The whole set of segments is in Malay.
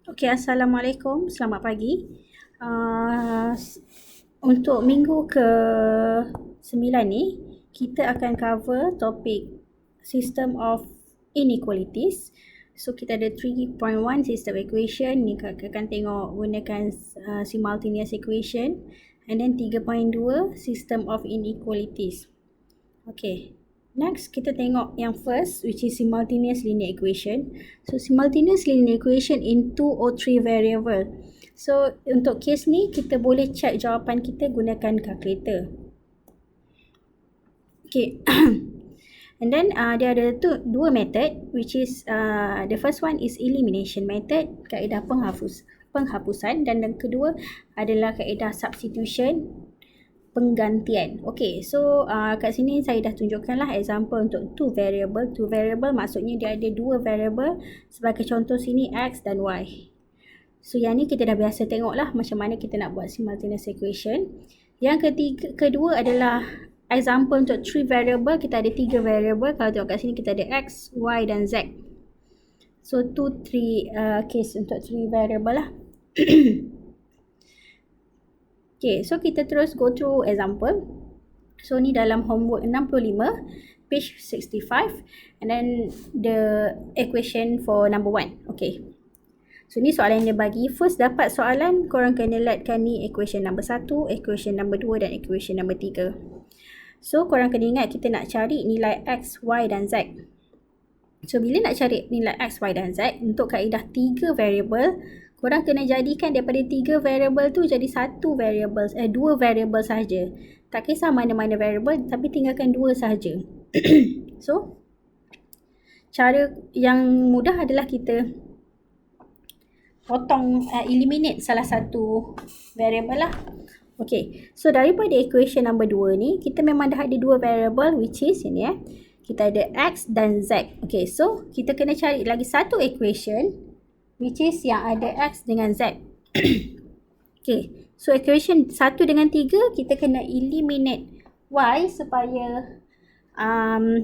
Okey, Assalamualaikum. Selamat pagi. Uh, untuk minggu ke-9 ni, kita akan cover topik System of Inequalities. So, kita ada 3.1 System Equation. Ni kita akan tengok gunakan Simultaneous Equation. And then 3.2 System of Inequalities. Okay. Next, kita tengok yang first, which is simultaneous linear equation. So, simultaneous linear equation in 2 or 3 variable. So, untuk case ni, kita boleh check jawapan kita gunakan calculator. Okay. And then, dia ada dua method, which is, the first one is elimination method, kaedah penghapusan. Dan yang kedua adalah kaedah substitution, penggantian. Okey, so kat sini saya dah tunjukkanlah example untuk two variable. Two variable maksudnya dia ada dua variable. Sebagai contoh sini x dan y. So yang ni kita dah biasa tengoklah macam mana kita nak buat simultaneous equation. Yang kedua adalah example untuk three variable. Kita ada tiga variable. Kalau tengok kat sini kita ada x, y dan z. So three case untuk three variable lah. Okay, so kita terus go through example. So ni dalam homework 65, page 65, and then the equation for number 1. Okay. So ni soalan yang dia bagi. First dapat soalan, korang kena letkan ni equation number 1, equation number 2 dan equation number 3. So korang kena ingat kita nak cari nilai x, y dan z. So bila nak cari nilai x, y dan z, untuk kaedah 3 variable, korang kena jadikan daripada 3 variable tu jadi dua variable sahaja. Tak kisah mana-mana variable, tapi tinggalkan 2 sahaja. So, cara yang mudah adalah kita potong, eliminate salah satu variable lah. Okay, so daripada equation number 2 ni, kita memang dah ada 2 variable, which is ini kita ada x dan z. Okay, so kita kena cari lagi satu equation, which is yang ada x dengan z. Okay, so equation 1 dengan 3 kita kena eliminate y supaya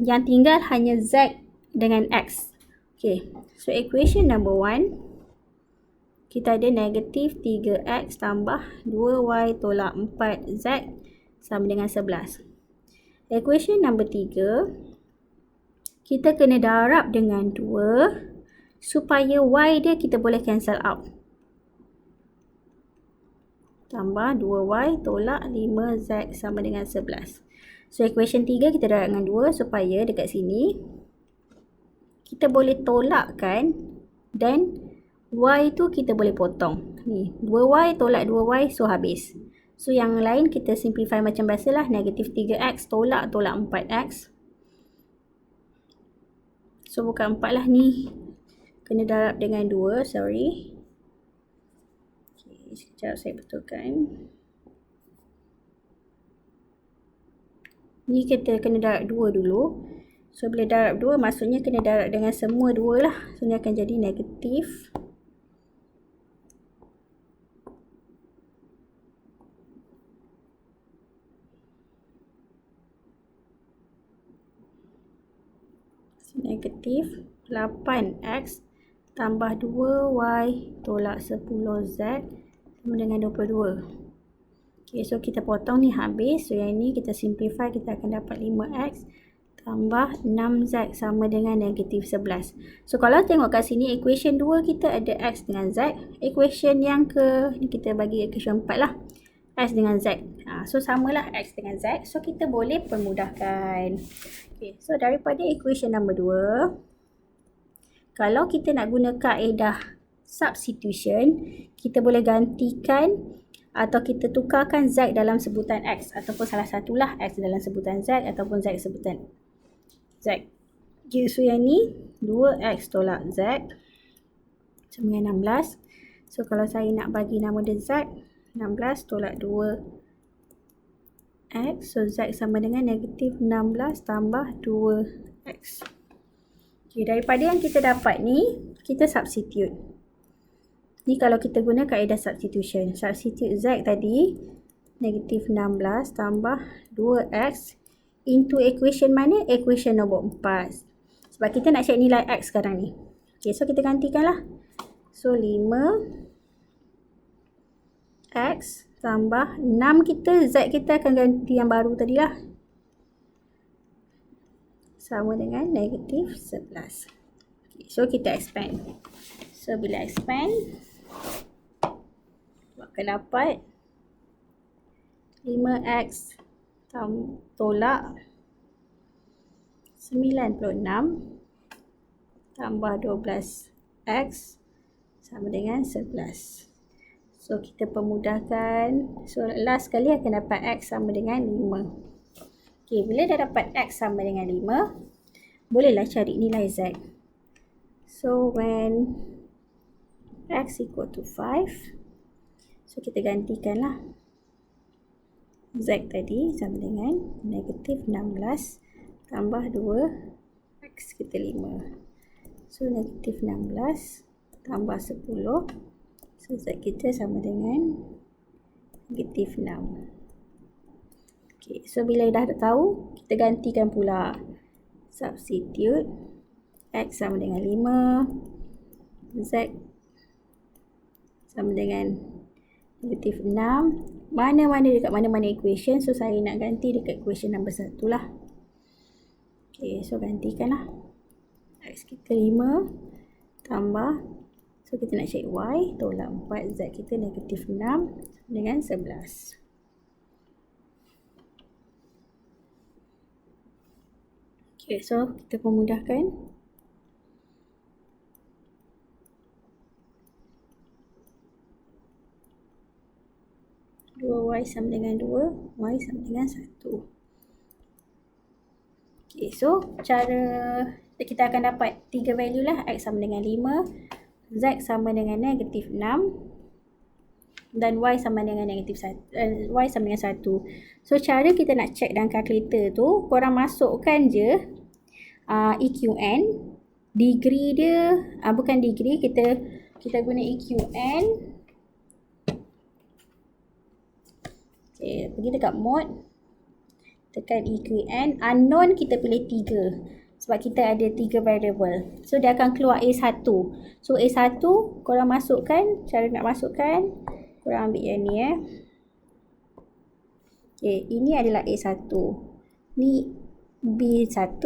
yang tinggal hanya z dengan x. Okay, so equation number 1 kita ada negatif 3x tambah 2y tolak 4z sama dengan 11. Equation number 3 kita kena darab dengan 2 supaya y dia kita boleh cancel out. Tambah 2y tolak 5z sama dengan 11. So equation 3 kita darab dengan 2 supaya dekat sini kita boleh tolakkan dan y tu kita boleh potong. Ni 2y tolak 2y, so habis. So yang lain kita simplify macam biasalah, negatif 3x tolak 4x. So bukan 4 lah ni. Kena darab dengan 2, sorry. Okay, sekejap saya betulkan. Ni kita kena darab 2 dulu. So bila darab 2 maksudnya kena darab dengan semua 2 lah. So ni akan jadi negatif. Negatif 8x tambah 2y tolak 10z sama dengan 22. Okay, so kita potong ni habis. So yang ni kita simplify, kita akan dapat 5x tambah 6z sama dengan negatif 11. So kalau tengok kat sini equation 2 kita ada x dengan z. Equation yang ni kita bagi equation 4 lah, x dengan z. So samalah x dengan z. So kita boleh permudahkan. Okay, so daripada equation number 2, kalau kita nak guna kaedah substitution, kita boleh gantikan atau kita tukarkan z dalam sebutan x, ataupun salah satulah x dalam sebutan z ataupun z sebutan z. Okay, so yang ni 2x tolak z sama dengan 16. So kalau saya nak bagi nama dia z, 16 tolak 2x, so z sama dengan negatif 16 tambah 2x. Okay, daripada yang kita dapat ni, kita substitute. Ni kalau kita guna kaedah substitution. Substitute z tadi, negatif 16 tambah 2x into equation mana? Equation nombor 4. Sebab kita nak cari nilai x sekarang ni. Okay, so kita gantikan lah. So 5x tambah 6 kita, Z kita akan ganti yang baru tadi lah. Sama dengan negatif 11. Okay, so kita expand. So bila expand, akan dapat 5x tolak 96 tambah 12x sama dengan 11. So kita permudahkan. So last sekali akan dapat x sama dengan 5. Okay, bila dah dapat x sama dengan 5, bolehlah cari nilai z. So when x equal to 5, so kita gantikanlah z tadi sama dengan negatif 16 tambah 2 x kita 5. So negatif 16 tambah 10. So z kita sama dengan negatif 6. Okay, so bila dah tahu, kita gantikan pula. Substitute x sama dengan 5, z sama dengan negatif 6. Mana-mana dekat mana-mana equation, so saya nak ganti dekat equation nombor 1 lah. Okay, so gantikanlah. X kita 5 tambah, so kita nak cek y, tolak 4, z kita negatif 6 dengan 11. Okay, so kita pemudahkan. Y sama dengan 2, y sama dengan 1. Okay, so cara kita akan dapat 3 value lah. X sama dengan 5, z sama dengan negatif 6 dan y sama dengan negatif 1, y sama dengan 1. So cara kita nak check dalam calculator tu, korang masukkan je EQN, degree dia, bukan degree, kita guna EQN. Okay, pergi dekat mode, tekan EQN, unknown kita pilih 3 sebab kita ada 3 variable. So dia akan keluar A1. So A1 korang masukkan, cara nak masukkan, korang ambil yang ni Okay, ini adalah A1, ni B1,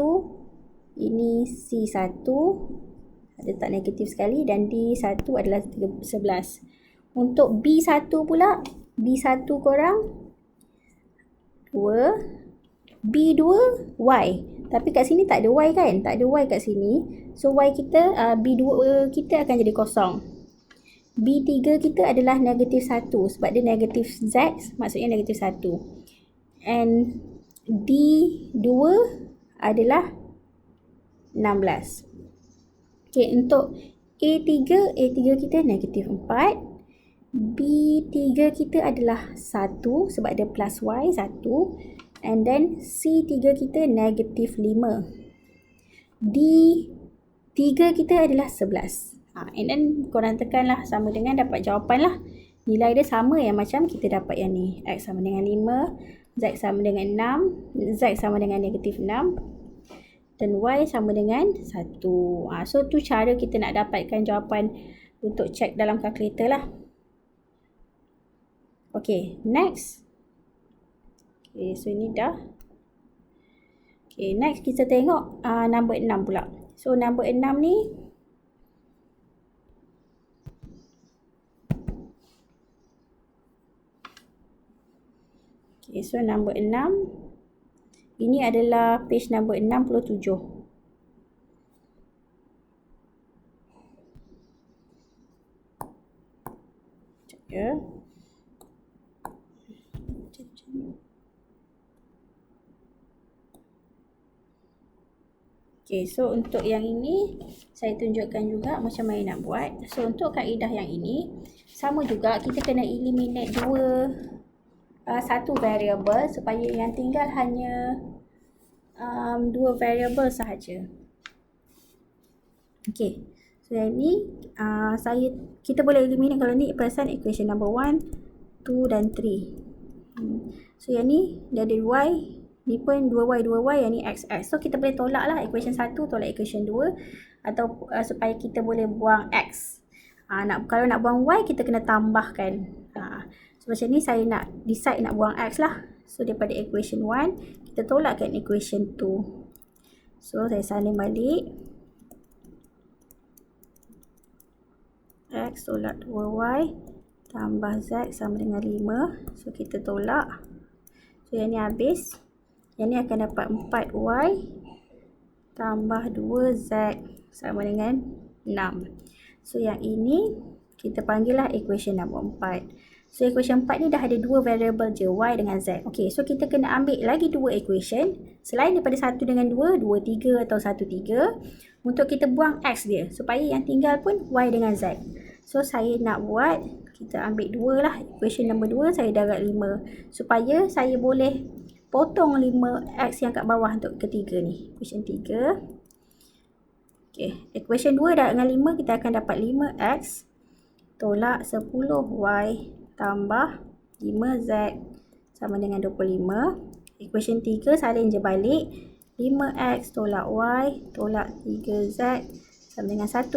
ini C1, ada tak negatif sekali, dan D1 adalah 11. Untuk B1 pula, B1 korang 2, B2 Y. Tapi kat sini tak ada Y kan? Tak ada Y kat sini. So Y kita, B2 kita akan jadi kosong. B3 kita adalah negatif 1 sebab dia negatif Z, maksudnya negatif 1. And D2 adalah 16. Okay, untuk A3 kita negatif 4. B3 kita adalah 1 sebab dia plus Y 1. And then C3 kita negatif 5. D3 kita adalah 11. And then korang tekanlah sama dengan dapat jawapan lah. Nilai dia sama yang macam kita dapat yang ni. X sama dengan 5, Z sama dengan 6, Z sama dengan negatif 6. Dan Y sama dengan 1. So tu cara kita nak dapatkan jawapan untuk check dalam calculator lah. Okay, next. Okay, so ini dah. Okay, next kita tengok number 6 pula. So number 6 ni, okay, so number 6, ini adalah page number 67. Sekejap ya. Okay, so untuk yang ini, saya tunjukkan juga macam mana nak buat. So untuk kaedah yang ini, sama juga kita kena eliminate satu variable supaya yang tinggal hanya 2 variable sahaja. Okay, so yang ni kita boleh eliminate kalau ni perasan equation number 1, 2 dan 3. So yang ni dia ada y, ni pun 2y, yang ni x. So kita boleh tolak lah equation 1 tolak equation 2 atau supaya kita boleh buang x. Kalau nak buang y, kita kena tambahkan. So macam ni saya nak decide nak buang x lah. So daripada equation 1, kita tolakkan equation 2. So saya salin balik. X tolak 2y tambah z sama dengan 5. So kita tolak. So yang ni habis. Yang ni akan dapat 4y tambah 2z sama dengan 6. So yang ini kita panggil lah equation nombor 4. So equation 4 ni dah ada dua variable je, y dengan z. Okay, so kita kena ambil lagi dua equation. Selain daripada 1 dengan 2, 2, 3 atau 1, 3. Untuk kita buang x dia. Supaya yang tinggal pun y dengan z. So saya nak buat, kita ambil 2 lah. Equation nombor 2 saya darab 5. Supaya saya boleh potong 5x yang kat bawah untuk ketiga ni. Equation 3. Okay, equation 2 darab dengan 5, kita akan dapat 5x tolak 10y tambah 5z sama dengan 25. Equation 3 salin je balik. 5x tolak y tolak 3z sama dengan 1.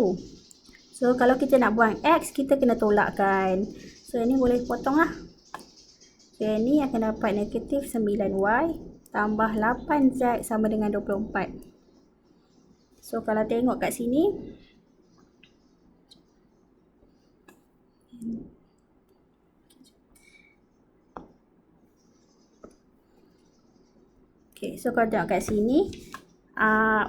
So kalau kita nak buang x, kita kena tolakkan. So yang ni boleh potong lah. So yang ni akan dapat negatif 9y tambah 8z sama dengan 24. So kalau tengok kat sini, okay, so kalau tengok kat sini,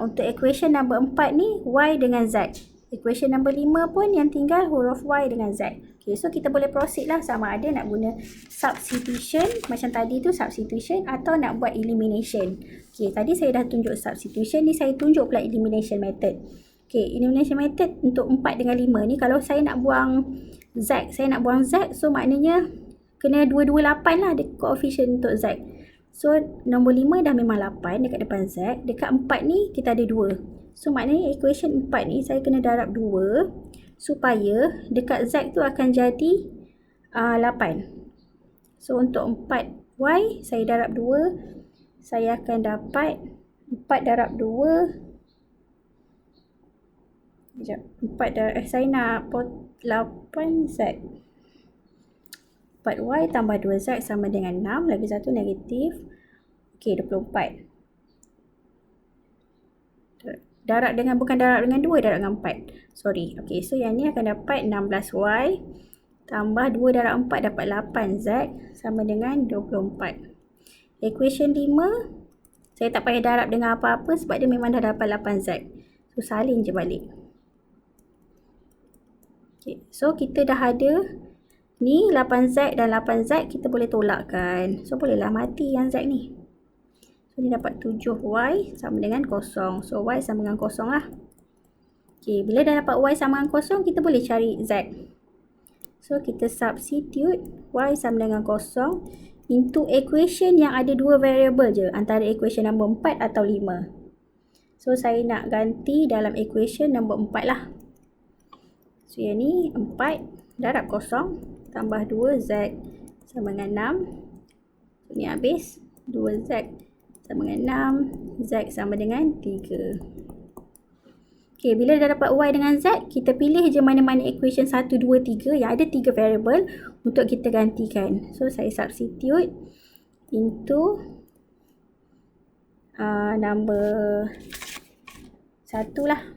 untuk equation number 4 ni, y dengan z. Equation number 5 pun yang tinggal huruf y dengan z. Okay, so kita boleh proceed lah sama ada nak guna substitution, macam tadi tu substitution, atau nak buat elimination. Okay, tadi saya dah tunjuk substitution, ni saya tunjuk pula elimination method. Okay, elimination method untuk 4 dengan 5 ni, kalau saya nak buang z, so maknanya kena 228 lah dia coefficient untuk z. So nombor 5 dah memang 8 dekat depan z. Dekat 4 ni kita ada 2. So maknanya equation 4 ni saya kena darab 2 supaya dekat z tu akan jadi 8. So untuk 4y saya darab 2, saya akan dapat 4 darab 2. Sekejap. 4 darab, saya nak 8z. 4y tambah 2z sama dengan 6. Lagi satu negatif. Okey, 24. Darab dengan, bukan darab dengan 2, darab dengan 4. Sorry. Okey, so yang ni akan dapat 16y tambah 2 darab 4 dapat 8z sama dengan 24. Equation 5, saya tak payah darab dengan apa-apa sebab dia memang dah dapat 8z. So salin je balik. Okey, so kita dah ada ni 8z dan 8z, kita boleh tolakkan. So bolehlah mati yang z ni. So ni dapat 7y sama dengan 0. So y sama dengan 0 lah. Okay, bila dah dapat y sama dengan 0, kita boleh cari z. So kita substitute y sama dengan 0 into equation yang ada dua variable je, antara equation nombor 4 atau 5. So saya nak ganti dalam equation nombor 4 lah. So yang ni 4 darab 0 tambah 2z sama dengan 6. So ni habis. 2z sama dengan 6. Z sama dengan 3. Okay, bila dah dapat y dengan z, kita pilih je mana-mana equation 1, 2, 3 yang ada 3 variable untuk kita gantikan. So saya substitute into number 1 lah.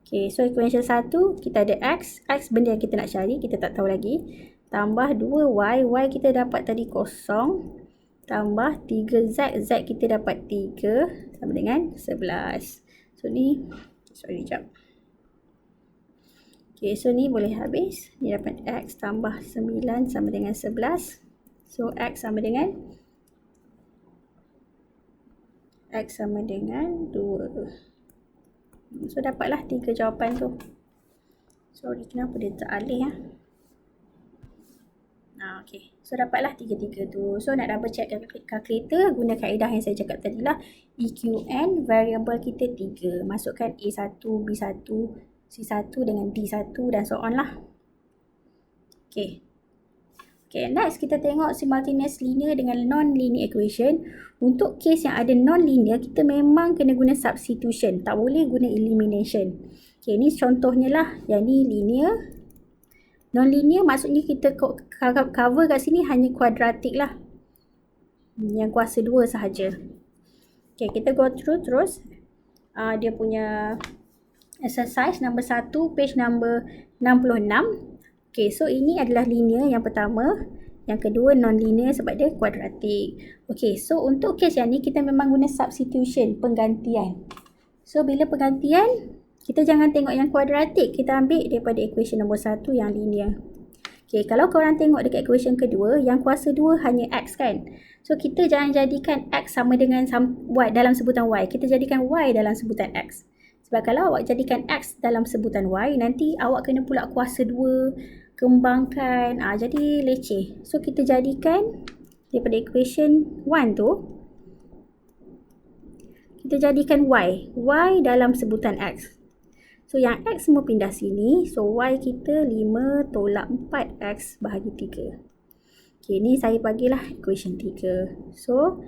Okay, so equation 1, kita ada x. X benda yang kita nak cari, kita tak tahu lagi. Tambah 2y, y kita dapat tadi 0. Tambah 3z, z kita dapat 3 sama dengan 11. So ni, sorry jap. Okay, so ni boleh habis. Ni dapat x tambah 9 sama dengan 11. So x sama dengan 2. So dapatlah 3 jawapan tu. Sorry, kenapa dia teralih ya? Okay. So dapatlah 3 tu. So nak double check calculator, guna kaedah yang saya cakap tadi lah. EQN, variable kita 3. Masukkan A1, B1, C1 dengan D1 dan so on lah. Okay. Okay, next kita tengok simultaneous linear dengan non-linear equation. Untuk case yang ada non-linear, kita memang kena guna substitution. Tak boleh guna elimination. Okay, ni contohnya lah. Yang ni linear. Non-linear maksudnya kita cover kat sini hanya kuadratik lah. Yang kuasa 2 sahaja. Okay, kita go through terus. Dia punya exercise number 1, page number 66. Okay, so ini adalah linear yang pertama. Yang kedua non-linear sebab dia kuadratik. Okay, so untuk case yang ni kita memang guna substitution, penggantian. So bila penggantian, kita jangan tengok yang kuadratik. Kita ambil daripada equation nombor 1 yang linear. Okay, kalau korang tengok dekat equation kedua, yang kuasa 2 hanya X kan. So kita jangan jadikan X sama dengan Y dalam sebutan Y. Kita jadikan Y dalam sebutan X. Sebab kalau awak jadikan X dalam sebutan Y, nanti awak kena pula kuasa 2, kembangkan. Jadi leceh. So kita jadikan daripada equation 1 tu, kita jadikan Y. Y dalam sebutan X. So yang X semua pindah sini. So Y kita 5 tolak 4X bahagi 3. Okay, ni saya bagilah equation 3. So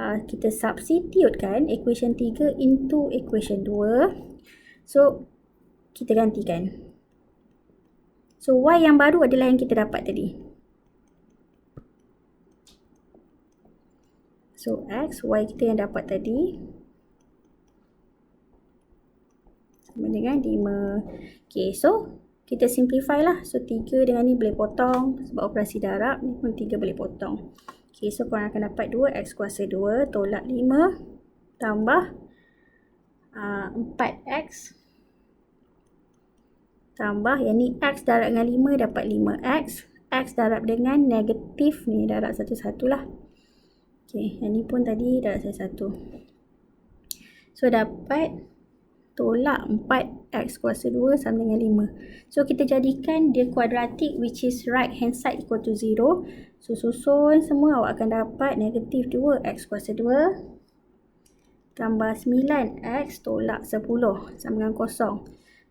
kita substitute kan equation 3 into equation 2. So kita gantikan. So Y yang baru adalah yang kita dapat tadi. So X, Y kita yang dapat tadi sama dengan 5. Okay, so kita simplify lah. So 3 dengan ni boleh potong. Sebab operasi darab ni pun 3 boleh potong. Okay, so korang akan dapat 2X kuasa 2 tolak 5 tambah 4X tambah yang ni X darab dengan 5 dapat 5X. X darab dengan negatif ni darab satu-satu lah. Okay, yang ni pun tadi darab satu-satu. So dapat tolak 4X kuasa 2 sama dengan 5. So kita jadikan dia kuadratik which is right hand side equal to 0. So susun semua awak akan dapat negatif 2X kuasa 2 tambah 9X tolak 10 sama dengan kosong.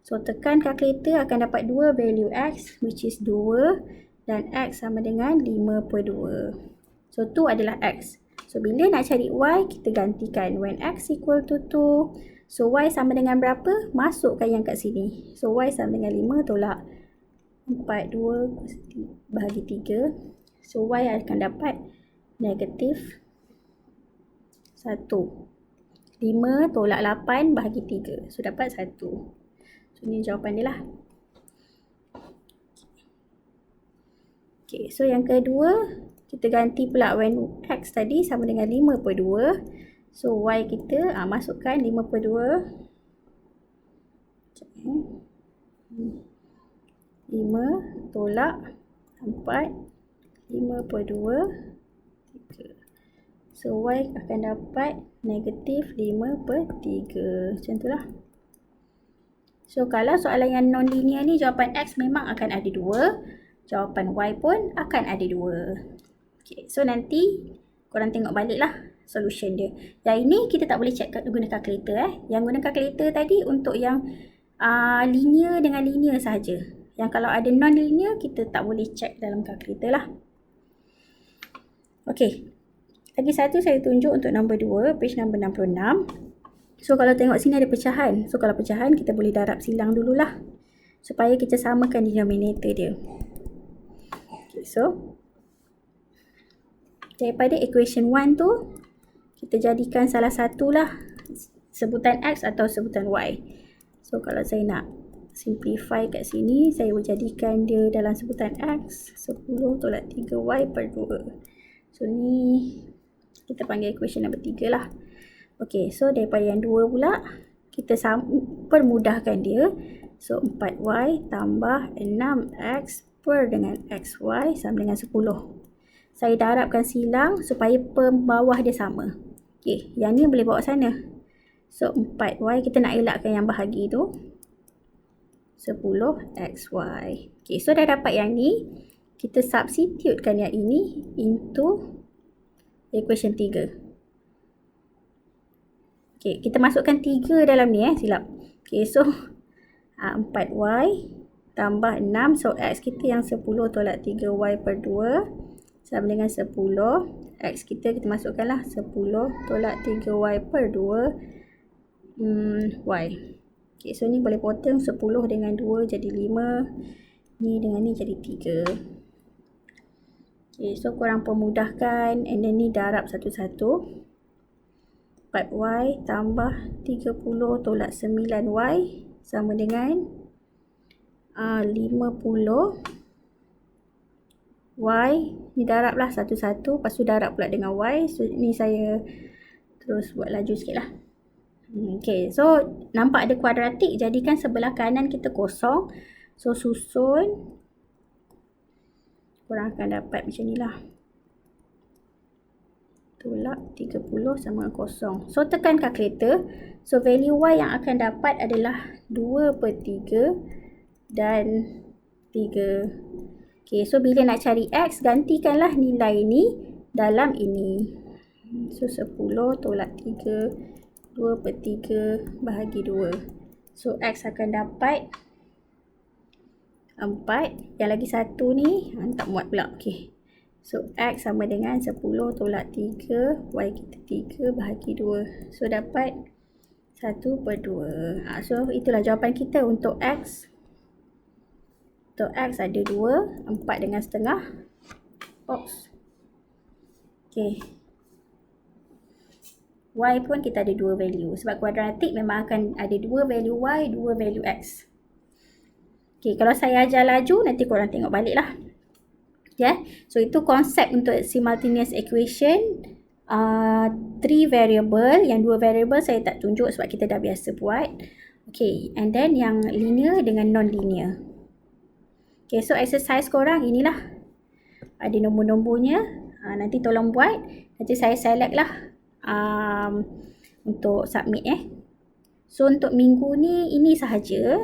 So tekan kalkulator akan dapat 2 value X which is 2 dan X sama dengan 5/2. So 2 adalah X. So bila nak cari Y kita gantikan when X equal to 2. So Y sama dengan berapa? Masukkan yang kat sini. So Y sama dengan 5 tolak 4/2 bahagi 3. So Y akan dapat negatif 1. 5 tolak 8 bahagi 3. So dapat 1. So ni jawapan dia lah. Okay, so yang kedua kita ganti pula when X tadi sama dengan 5/2. So Y kita masukkan 5/2. 5 tolak 4 5/2 3. So Y akan dapat negatif 5/3. Macam tu lah. So kalau soalan yang non-linear ni jawapan X memang akan ada 2. Jawapan Y pun akan ada 2. Okay, so nanti korang tengok balik lah solution dia. Yang ini kita tak boleh check guna kalkulator. Yang guna kalkulator tadi untuk yang linear dengan linear sahaja. Yang kalau ada non-linear kita tak boleh check dalam kalkulator lah. Okey. Lagi satu saya tunjuk untuk nombor 2, page number 66. So kalau tengok sini ada pecahan. So kalau pecahan kita boleh darab silang dululah supaya kita samakan denominator dia. Okay, so daripada equation 1 tu kita jadikan salah satulah sebutan X atau sebutan Y. So kalau saya nak simplify kat sini, saya boleh jadikan dia dalam sebutan X 10 tolak 3Y/2. So ni kita panggil equation nombor 3 lah. Okay, so daripada yang 2 pula kita permudahkan dia. So 4Y tambah 6X per dengan XY sama dengan 10. Saya darabkan silang supaya pembawah dia sama. Okay, yang ni boleh bawa sana. So 4Y kita nak elakkan yang bahagi tu. 10XY. Okay, so dah dapat yang ni. Kita substitutekan yang ini into equation 3. Okay, kita masukkan 3 dalam ni silap. Okay, so 4Y tambah 6. So X kita yang 10 tolak 3Y/2 sama dengan 10. X kita masukkanlah 10 tolak 3Y/2 Y. Okay, so ni boleh potong 10 dengan 2 jadi 5. Ni dengan ni jadi 3. Okay, so korang pemudahkan. And then ni darab satu-satu. 4y tambah 30 tolak 9y sama dengan 50. Y ni darab lah satu-satu. Lepas tu darab pula dengan y. So ni saya terus buat laju sikit lah. Okay, so nampak ada kuadratik, jadikan sebelah kanan kita kosong. So susun, korang akan dapat macam ni lah. Tolak 30 sama dengan kosong. So tekan kalkulator. So value y yang akan dapat adalah 2/3 dan 3. Okay, so bila nak cari x, gantikanlah nilai ni dalam ini. So 10 tolak 3. 2/3 bahagi 2. So x akan dapat 4. Yang lagi satu ni tak muat pula. Okay. So x sama dengan 10 tolak 3. Y kita 3 bahagi 2. So dapat 1/2. So itulah jawapan kita untuk x. Untuk x ada 2. 4 dengan setengah. Oops. Okay. Y pun kita ada 2 value. Sebab kuadratik memang akan ada 2 value y, 2 value x. Okay, kalau saya ajar laju, nanti korang tengok balik lah. Yeah. So itu konsep untuk simultaneous equation. 3 variable. Yang 2 variable saya tak tunjuk sebab kita dah biasa buat. Okay, and then yang linear dengan non-linear. Okay, so exercise korang inilah. Ada nombor-nombornya. Nanti tolong buat. Nanti saya select lah. Untuk submit So untuk minggu ni ini sahaja.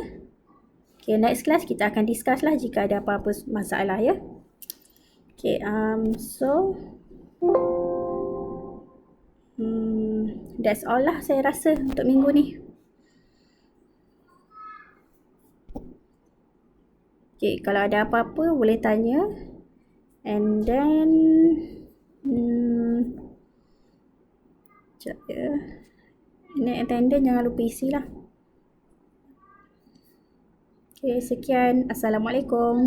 Okay, next class kita akan discuss lah jika ada apa-apa masalah ya. Okay, so that's all lah saya rasa untuk minggu ni. Okay, kalau ada apa-apa boleh tanya. And then sekejap ya. Ini attendant jangan lupa isi lah. Okay, sekian. Assalamualaikum.